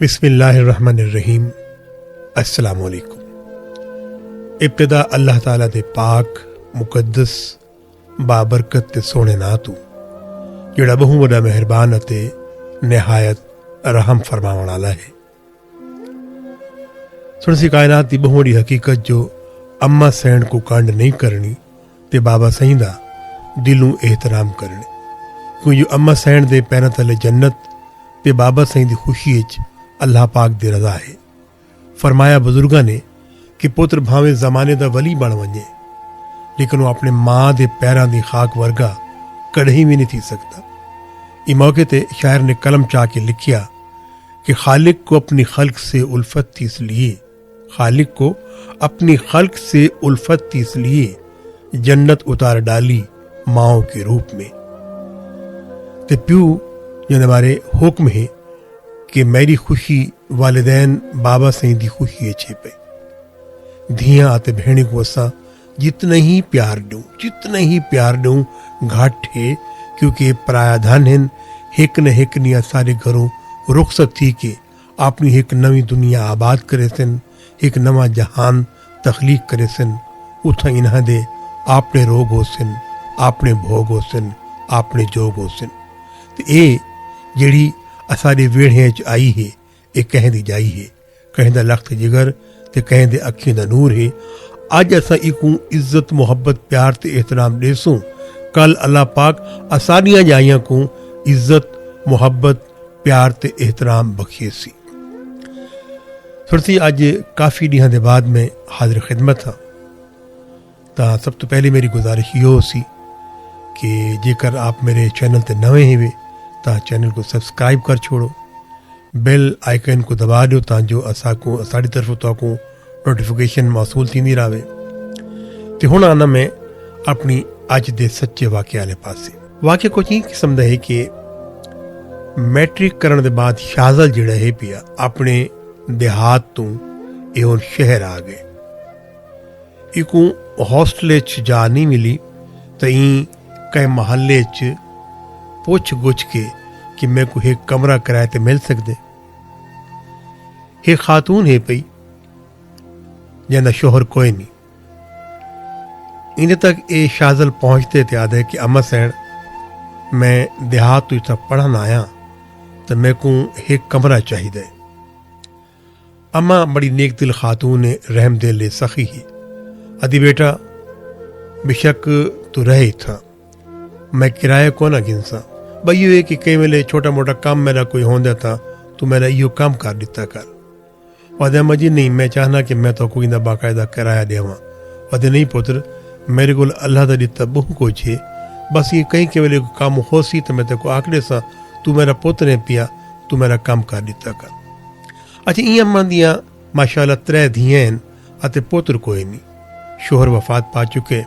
بسم اللہ الرحمن الرحیم۔ السلام علیکم۔ ابتدا اللہ تعالیٰ دے پاک مقدس بابرکت تے سونے نا تو جڑا بہوں بڑا مہربان اتے نہایت رحم فرماون والا ہے۔ سنسی کائنات دی بہوں بڑی حقیقت جو اما سین کو کانڈ نہیں کرنی تے بابا سین دا دلوں احترام کرنے، کیوں جو اما سین دے پیراں تلے جنت تے بابا سین دی خوشی اچ اللہ پاک دی رضا ہے۔ فرمایا بزرگاں نے کہ پتر بھاویں زمانے دا ولی بن ونجے لیکن وہ اپنے ماں دے پیراں دی خاک ورگا کڑھی بھی نہیں تھی سکتا۔ اس موقع تے شاعر نے قلم چاہ کے لکھیا کہ خالق کو اپنی خلق سے الفت تھی اس لیے، خالق کو اپنی خلق سے الفت تھی اس لیے جنت اتار ڈالی ماؤں کے روپ میں۔ تے پیو جن ہمارے حکم ہے کہ میری خوشی والدین بابا سین دی خوشی اچھے پہ دھیاں آتے بہنے کو اساں جتنا ہی پیار دوں گھاٹ ہے، کیونکہ پرایا دھن ہن ہک نہ ہک نیا سارے گھروں رخصت تھی کہ اپنی ایک نوی دنیا آباد کرے سن، ایک نواں جہان تخلیق کرے سن۔ اتھا انہاں دے اپنے روگ ہو سن، اپنے بھوگ ہو سن، اپنے جوگ ہو سن۔ تے اے جڑی اساڑے ویڑھیں چ آئی ہے، یہ کہیں دی جائی ہے، کہیں دا لخت جگر تے کہیں دے اکھیں دا نور ہے۔ اج اساں ایکوں عزت محبت پیار تے احترام دیسوں، کل اللہ پاک اساڑیاں جائیاں کو عزت محبت پیار تے احترام بخشے سی۔ سرسی اج کافی ڈیہاں دے بعد میں حاضر خدمت ہاں، تا سب تو پہلے میری گزارش یہ ہو سی کہ جے کر آپ میرے چینل تے نویں ہیں تا چینل کو سبسکرائب کر چھوڑو، بیل آئیکن کو دبا دو تا جو اسا کو ساری طرف تو کو نوٹیفیکیشن موصول تھی رہے۔ تے ہن آنا میں اپنی اج دے سچے واقعے والے پاسے۔ واقعہ کچھ ہی قسم دا ہے کہ میٹرک کرن دے بعد شازل جڑا ہے پیا اپنے دیہات تو اے ہن شہر آ گئے۔ ایکوں ہاسٹل چ جا نہیں ملی تئیں کئی محلے چ پوچھ گچھ کے کہ میں کو ایک کمرہ کرائے تے مل سکدے۔ ایک خاتون ہے پئی جندا شوہر کوئی نہیں، اندے تک اے شازل پہنچتے تے آدھے کہ اما سین میں دیہات تو اتنا پڑھن آیا تو میں کو ایک کمرہ چاہیے۔ اما بڑی نیک دل خاتون ہے، رحم دل سخی ہے، ادھی بیٹا بے شک تو رہے تھا، میں کرایہ کو نہ گنسا، بھائی یہ کہ کئی ویلے چھوٹا موٹا کام میرا کوئی ہوندا تھا تو میرا یہ کام کر دیتا کر۔ ودے مجھے نہیں، میں چاہنا کہ میں تو کوئی نہ باقاعدہ کرایہ دیواں۔ ودے نہیں پتر، میرے کو اللہ دا دیتا بہو کچھ ہے، بس یہ کہیں کہ ویلے کام ہو سی تو میں تے کو آکڑے سا تو میرا پتر ہے پیا، تو میرا کام کر دیتا کر۔ اچھا این اما دیاں ماشاءاللہ 3 دھیاں ہیں اتے پتر کوئی نہیں، شوہر وفات پا چکے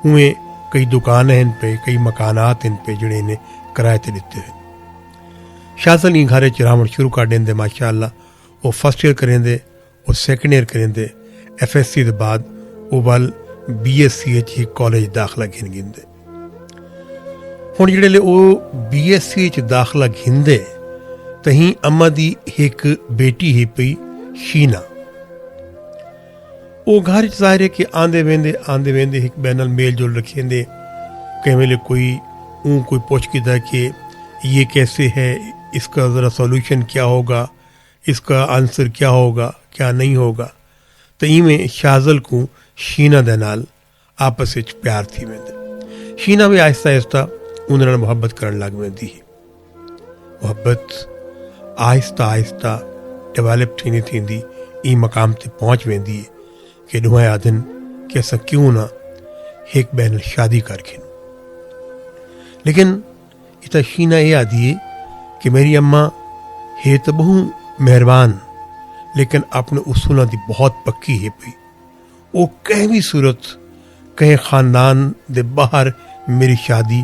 ہوئے، کئی دکان ہیں پہ، کئی مکانات ہیں پہ جڑے نے کرائے تے دیتے ہیں۔ شازل ہی گھرے چراون شروع کر دیں دے، ماشاءاللہ وہ فرسٹ ایئر کریں دے، وہ سیکنڈ ایئر کریں دے، ایف ایس سی دے بعد وہ بل بی ایس سی ہی کالج داخلہ گھن دے۔ ہن جڑے لے وہ بی ایس سی داخلہ گھن دے تہیں اما دی ایک بیٹی ہے پئی شینا، وہ گھر ظاہر ہے کہ آندے ویندے ایک بینل میل جول رکھیں دے، کہیں ویلے کوئی پوچھ کی تھا کہ یہ کیسے ہے، اس کا ذرا سولوشن کیا ہوگا، اس کا آنسر کیا ہوگا، کیا نہیں ہوگا۔ تو میں شازل کو شینا دے نال آپس وچ پیار تھی ویندے، شینا بھی آہستہ آہستہ انہاں نال محبت کرن لگ ویندی ہے۔ محبت آہستہ آہستہ ڈیولپ تھیندی ای مقام تے پہنچ ویندی ہے کہ دوہے آدھن کہ اساں کیوں نہ ایک بین شادی کر کے۔ لیکن اتنا شینا یہ آدھی ہے کہ میری اماں ہے تو بہوں مہربان لیکن اپنے اصولوں دی بہت پکی ہے پئی، وہ کہیں بھی صورت کہیں خاندان دے باہر میری شادی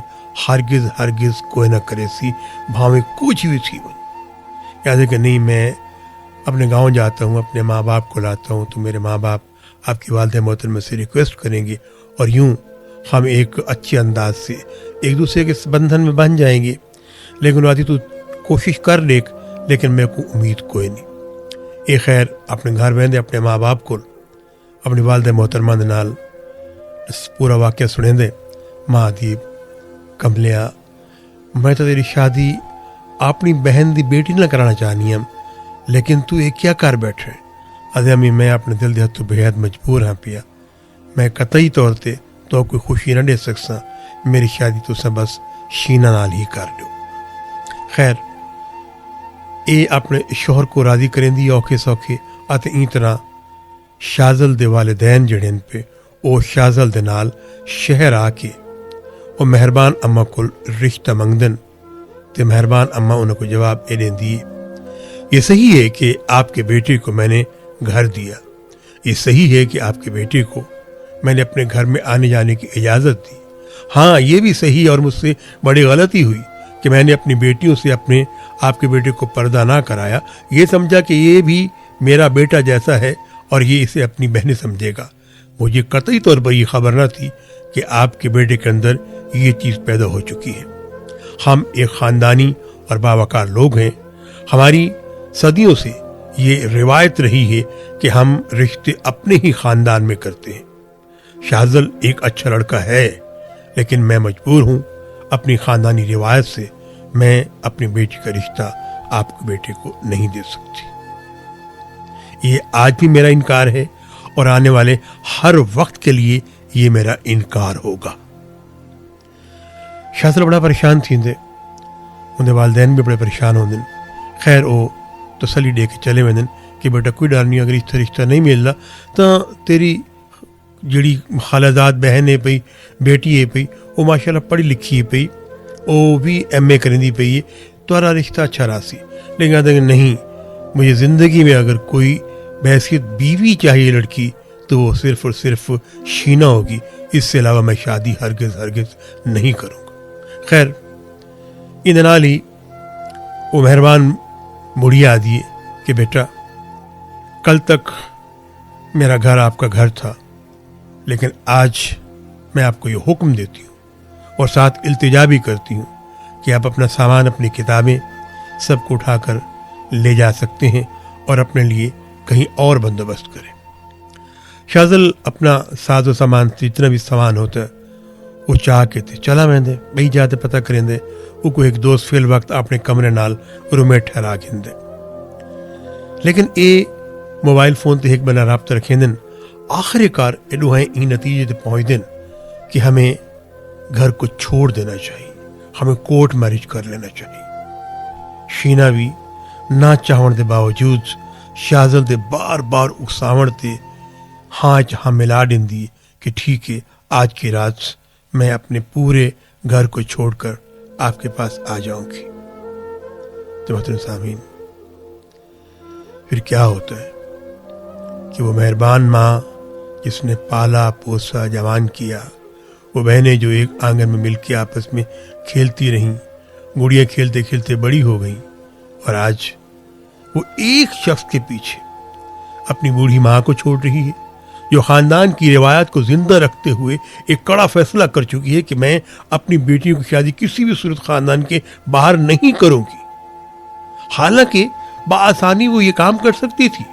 ہرگز کوئی نہ کرے سی، بھاویں کچھ بھی تھی وہ یاد ہے کہ نہیں، میں اپنے گاؤں جاتا ہوں، اپنے ماں باپ کو لاتا ہوں تو میرے ماں باپ آپ کی والدہ محترمہ سے ریکویسٹ کریں گے اور یوں ہم ایک اچھے انداز سے ایک دوسرے کے بندھن میں بن جائیں گے۔ لیکن آتی تو کوشش کر دیکھ لیکن میں کو امید کوئی نہیں. یہ خیر اپنے گھر بہندے اپنے ماں باپ کو اپنی والد محترمہ دے نال پورا واقعہ سنے دے. ماں ادیب کملیا میں تو تیری شادی اپنی بہن دی بیٹی نہ کرانا چاہنی ہم, لیکن تو یہ کیا کر بیٹھے. ادے امی میں اپنے دل دے ہتھوں بے حد مجبور ہاں پیا. میں قطعی طور تے تو کوئی خوشی نہ دے سکساں. میری شادی تو بس شینا نال ہی کر لو. خیر اے اپنے شوہر کو راضی کریں دی اوکھے سوکھے اتے این طرح شازل دے والدین جڑے پہ او شازل دے نال شہر آ کے او مہربان اما کو رشتہ منگدن تے مہربان اما انہوں کو جواب اے دیں دیے, یہ صحیح ہے کہ آپ کے بیٹے کو میں نے گھر دیا, یہ صحیح ہے کہ آپ کے بیٹے کو میں نے اپنے گھر میں آنے جانے کی اجازت دی. ہاں یہ بھی صحیح اور مجھ سے بڑی غلطی ہوئی کہ میں نے اپنی بیٹیوں سے اپنے آپ کے بیٹے کو پردہ نہ کرایا. یہ سمجھا کہ یہ بھی میرا بیٹا جیسا ہے اور یہ اسے اپنی بہنیں سمجھے گا. مجھے قطعی طور پر یہ خبر نہ تھی کہ آپ کے بیٹے کے اندر یہ چیز پیدا ہو چکی ہے. ہم ایک خاندانی اور باوقار لوگ ہیں. ہماری صدیوں سے یہ روایت رہی ہے کہ ہم رشتے اپنے ہی خاندان میں کرتے ہیں. شازل ایک اچھا لڑکا ہے, لیکن میں مجبور ہوں اپنی خاندانی روایت سے میں اپنی بیٹی کا رشتہ آپ کے بیٹے کو نہیں دے سکتی. یہ آج بھی میرا انکار ہے اور آنے والے ہر وقت کے لیے یہ میرا انکار ہوگا. شازل بڑا پریشان تھی دے, اندے والدین بھی بڑے پریشان ہوں دن. خیر وہ تسلی دے کے چلے وے دن کہ بیٹا کوئی ڈر نہیں, اگر اس رشتہ نہیں ملتا تو تیری جڑی خالزاد بہن ہے پئی بیٹی ہے پئی وہ ماشاء اللہ پڑھی لکھی ہے پئی, وہ بھی ایم اے کرندی پئی ہے, تمہارا رشتہ اچھا راسی. لیکن آدھے نہیں, مجھے زندگی میں اگر کوئی بحیثیت بیوی چاہیے لڑکی تو وہ صرف اور صرف شینا ہوگی, اس سے علاوہ میں شادی ہرگز نہیں کروں گا. خیر ان نال ہی وہ مہربان مڑیا دیے کہ بیٹا کل تک میرا گھر آپ کا گھر تھا, لیکن آج میں آپ کو یہ حکم دیتی ہوں اور ساتھ التجا بھی کرتی ہوں کہ آپ اپنا سامان اپنی کتابیں سب کو اٹھا کر لے جا سکتے ہیں اور اپنے لیے کہیں اور بندوبست کریں. شازل اپنا ساز و سامان جتنا بھی سامان ہوتا ہے وہ چاہ کے تھے چلا میں دے بھائی جاتے پتہ کریں دے. وہ کو ایک دوست فی الوقت اپنے کمرے نال رومیٹ ٹھہرا کے دے, لیکن اے موبائل فون تے ایک بنا رابطہ رکھیں دن. آخر کار ایڈو ہیں این نتیجے تے پہنچ دن کہ ہمیں گھر کو چھوڑ دینا چاہیے, ہمیں کورٹ میرج کر لینا چاہیے. شینا بھی نہ چاہن دے باوجود شازل دے بار بار اکساوڑ تے ہاں ملا دین دی کہ ٹھیک ہے آج کی رات میں اپنے پورے گھر کو چھوڑ کر آپ کے پاس آ جاؤں گی. تو محترم سامعین, پھر کیا ہوتا ہے کہ وہ مہربان ماں جس نے پالا پوسا جوان کیا, وہ بہنیں جو ایک آنگن میں مل کے آپس میں کھیلتی رہیں, گڑیاں کھیلتے کھیلتے بڑی ہو گئیں, اور آج وہ ایک شخص کے پیچھے اپنی بوڑھی ماں کو چھوڑ رہی ہے جو خاندان کی روایت کو زندہ رکھتے ہوئے ایک کڑا فیصلہ کر چکی ہے کہ میں اپنی بیٹیوں کی شادی کسی بھی صورت خاندان کے باہر نہیں کروں گی. حالانکہ بآسانی وہ یہ کام کر سکتی تھی,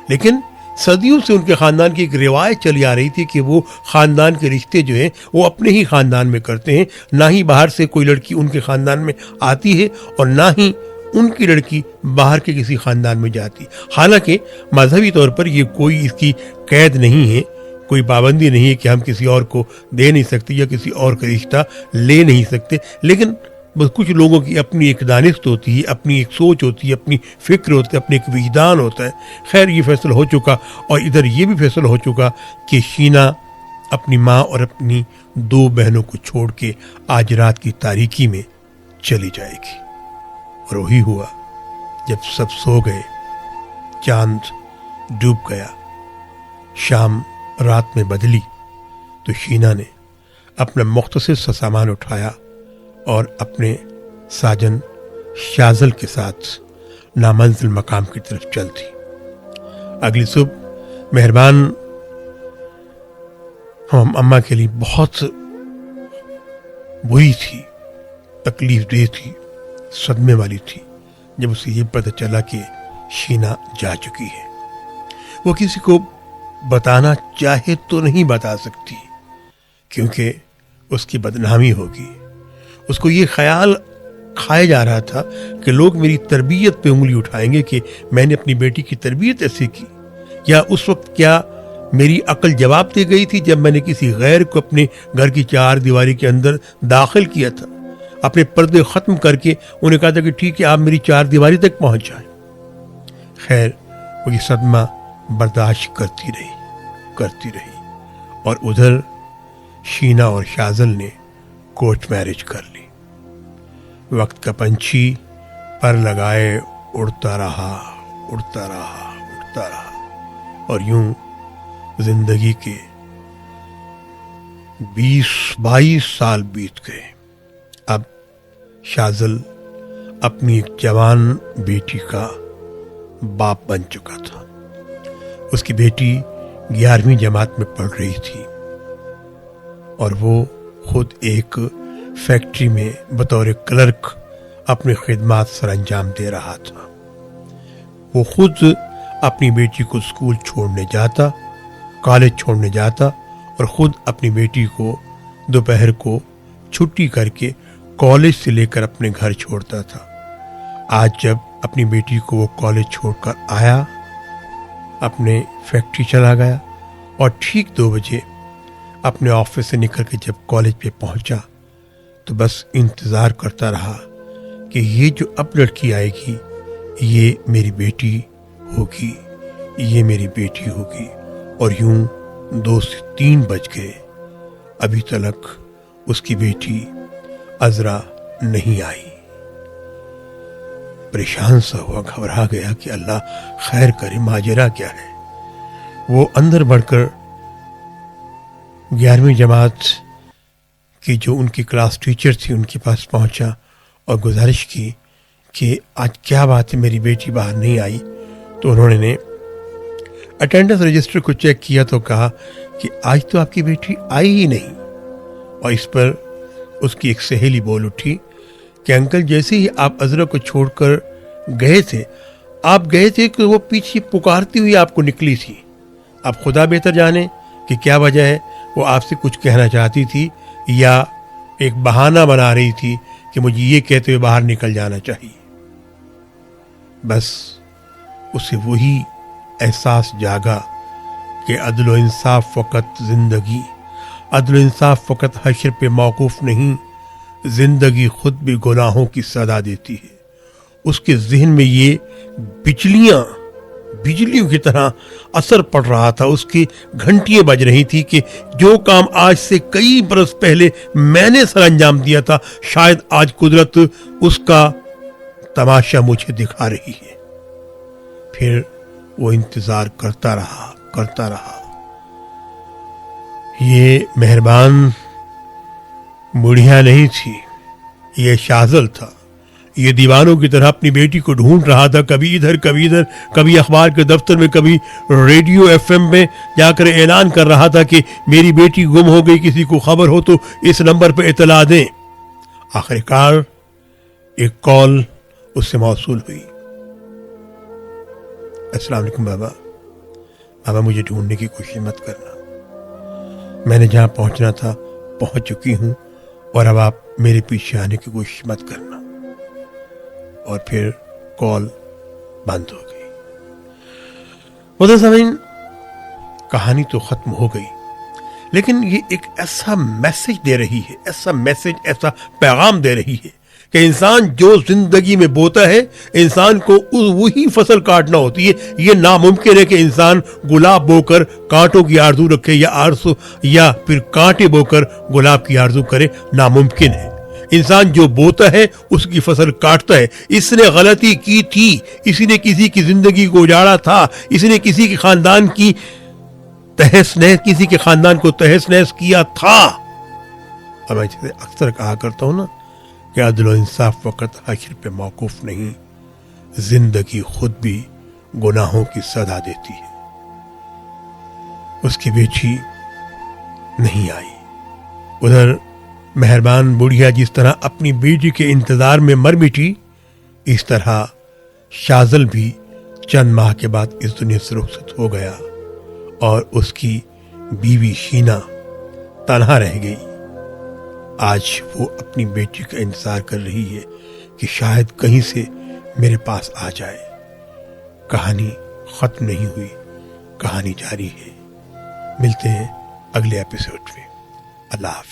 لیکن صدیوں سے ان کے خاندان کی ایک روایت چلی آ رہی تھی کہ وہ خاندان کے رشتے جو ہیں وہ اپنے ہی خاندان میں کرتے ہیں, نہ ہی باہر سے کوئی لڑکی ان کے خاندان میں آتی ہے اور نہ ہی ان کی لڑکی باہر کے کسی خاندان میں جاتی. حالانکہ مذہبی طور پر یہ کوئی اس کی قید نہیں ہے, کوئی پابندی نہیں ہے کہ ہم کسی اور کو دے نہیں سکتے یا کسی اور کا رشتہ لے نہیں سکتے, لیکن بس کچھ لوگوں کی اپنی ایک دانست ہوتی ہے, اپنی ایک سوچ ہوتی ہے, اپنی فکر ہوتی ہے, اپنے ایک وجدان ہوتا ہے. خیر یہ فیصلہ ہو چکا, اور ادھر یہ بھی فیصلہ ہو چکا کہ شینا اپنی ماں اور اپنی 2 بہنوں کو چھوڑ کے آج رات کی تاریکی میں چلی جائے گی. اور وہی ہوا, جب سب سو گئے, چاند ڈوب گیا, شام رات میں بدلی, تو شینا نے اپنا مختصر سا سامان اٹھایا اور اپنے ساجن شازل کے ساتھ نامنزل مقام کی طرف چل دی. اگلی صبح مہربان ہم اماں کے لیے بہت بری تھی, تکلیف دہ تھی, صدمے والی تھی. جب اسے یہ پتہ چلا کہ شینا جا چکی ہے۔ وہ کسی کو بتانا چاہے تو نہیں بتا سکتی کیونکہ اس کی بدنامی ہوگی۔ اس کو یہ خیال کھایا جا رہا تھا کہ لوگ میری تربیت پہ انگلی اٹھائیں گے کہ میں نے اپنی بیٹی کی تربیت ایسے کی، یا اس وقت کیا میری عقل جواب دے گئی تھی جب میں نے کسی غیر کو اپنے گھر کی چار دیواری کے اندر داخل کیا تھا، اپنے پردے ختم کر کے انہیں کہا تھا کہ ٹھیک ہے آپ میری چار دیواری تک پہنچ جائیں۔ خیر وہ یہ صدمہ برداشت کرتی رہی اور ادھر شینا اور شازل نے کورٹ میرج کر لی۔ وقت کا پنچھی پر لگائے اڑتا رہا اور یوں زندگی کے 22 سال بیت گئے۔ اب شازل اپنی ایک جوان بیٹی کا باپ بن چکا تھا۔ اس کی بیٹی 11ویں جماعت میں پڑھ رہی تھی اور وہ خود ایک فیکٹری میں بطور کلرک اپنی خدمات سر انجام دے رہا تھا۔ وہ خود اپنی بیٹی کو اسکول چھوڑنے جاتا، کالج چھوڑنے جاتا اور خود اپنی بیٹی کو دوپہر کو چھٹی کر کے کالج سے لے کر اپنے گھر چھوڑتا تھا۔ آج جب اپنی بیٹی کو وہ کالج چھوڑ کر آیا، اپنے فیکٹری چلا گیا اور ٹھیک 2 بجے اپنے آفس سے نکل کے جب کالج پہ پہنچا تو بس انتظار کرتا رہا کہ یہ جو اب لڑکی آئے گی یہ میری بیٹی ہوگی، اور یوں 2 سے 3 بج گئے، ابھی تک اس کی بیٹی عذرا نہیں آئی۔ پریشان سا ہوا، گھبرا گیا کہ اللہ خیر کرے، ماجرا کیا ہے۔ وہ اندر بڑھ کر 11ویں جماعت کی جو ان کی کلاس ٹیچر تھی ان کے پاس پہنچا اور گزارش کی کہ آج کیا بات ہے، میری بیٹی باہر نہیں آئی۔ تو انہوں نے اٹینڈنس رجسٹر کو چیک کیا تو کہا کہ آج تو آپ کی بیٹی آئی ہی نہیں۔ اور اس پر اس کی ایک سہیلی بول اٹھی کہ انکل جیسے ہی آپ عذرا کو چھوڑ کر گئے تھے کہ وہ پیچھے پکارتی ہوئی آپ کو نکلی تھی۔ اب خدا بہتر جانے کہ کیا وجہ ہے، وہ آپ سے کچھ کہنا چاہتی تھی یا ایک بہانہ بنا رہی تھی کہ مجھے یہ کہتے ہوئے باہر نکل جانا چاہیے۔ بس اسے وہی احساس جاگا کہ عدل و انصاف فقط حشر پہ موقوف نہیں، زندگی خود بھی گناہوں کی سزا دیتی ہے۔ اس کے ذہن میں یہ بجلیوں کی طرح اثر پڑ رہا تھا، اس کی گھنٹیاں بج رہی تھی کہ جو کام آج سے کئی برس پہلے میں نے سر انجام دیا تھا، شاید آج قدرت اس کا تماشا مجھے دکھا رہی ہے۔ پھر وہ انتظار کرتا رہا۔ یہ مہربان بڑھیا نہیں تھی، یہ شازل تھا۔ یہ دیوانوں کی طرح اپنی بیٹی کو ڈھونڈ رہا تھا، کبھی ادھر کبھی اخبار کے دفتر میں، کبھی ریڈیو FM میں جا کر اعلان کر رہا تھا کہ میری بیٹی گم ہو گئی، کسی کو خبر ہو تو اس نمبر پہ اطلاع دیں۔ آخرکار ایک کال اس سے موصول ہوئی۔ السلام علیکم بابا مجھے ڈھونڈنے کی کوشش مت کرنا، میں نے جہاں پہنچنا تھا پہنچ چکی ہوں، اور اب آپ میرے پیچھے آنے کی کوشش مت کرنا۔ اور پھر کال بند ہو گئی۔ مدر سامعین، کہانی تو ختم ہو گئی، لیکن یہ ایک ایسا میسج دے رہی ہے، ایسا پیغام دے رہی ہے کہ انسان جو زندگی میں بوتا ہے انسان کو وہی فصل کاٹنا ہوتی ہے۔ یہ ناممکن ہے کہ انسان گلاب بو کر کانٹوں کی آرزو رکھے یا پھر کانٹے بو کر گلاب کی آرزو کرے، ناممکن ہے۔ انسان جو بوتا ہے اس کی فصل کاٹتا ہے۔ اس نے غلطی کی تھی، اسی نے کسی کی زندگی کو اجاڑا تھا، اسی نے کسی کے خاندان کو تہس نہس کیا تھا۔ اور میں اکثر کہا کرتا ہوں نا کہ عدل و انصاف فقط حشر پہ موقوف نہیں، زندگی خود بھی گناہوں کی سزا دیتی ہے۔ اس کی بیٹی نہیں آئی۔ ادھر مہربان بڑھیا جس طرح اپنی بیٹی کے انتظار میں مر مٹی، اس طرح شازل بھی چند ماہ کے بعد اس دنیا سے رخصت ہو گیا اور اس کی بیوی شینا تنہا رہ گئی۔ آج وہ اپنی بیٹی کا انتظار کر رہی ہے کہ شاید کہیں سے میرے پاس آ جائے۔ کہانی ختم نہیں ہوئی، کہانی جاری ہے۔ ملتے ہیں اگلے ایپیسوڈ میں۔ اللہ حافظ۔